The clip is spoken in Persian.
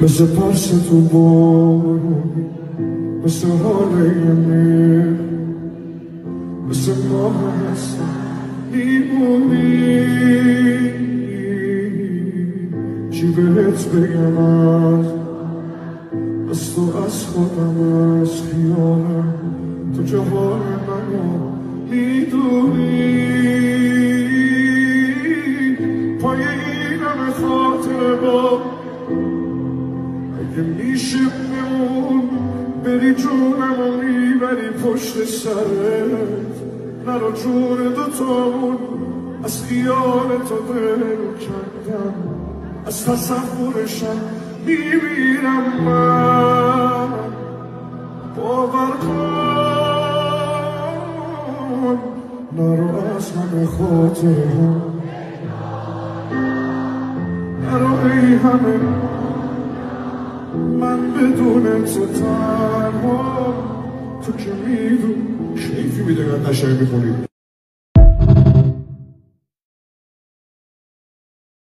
مثل پرس تو بارونی، مثل حاله میر، مثل ماه هستم میمونی. چی بهت بگم از تو، از خودم، از خیالم، تو جهان منو میدونی. پای این همه خاطر با اگه میشه بمون، بری جونمو میبری پشت سرت، نرو جون دوتامون. از خیال تو دل کندم، از تصورشم میمیرم من. باور کن نرو از همه خاطرم، نرو ای همه من بدون تو تنها. تو که میدون کیفی میده قد نشنگ میخونی.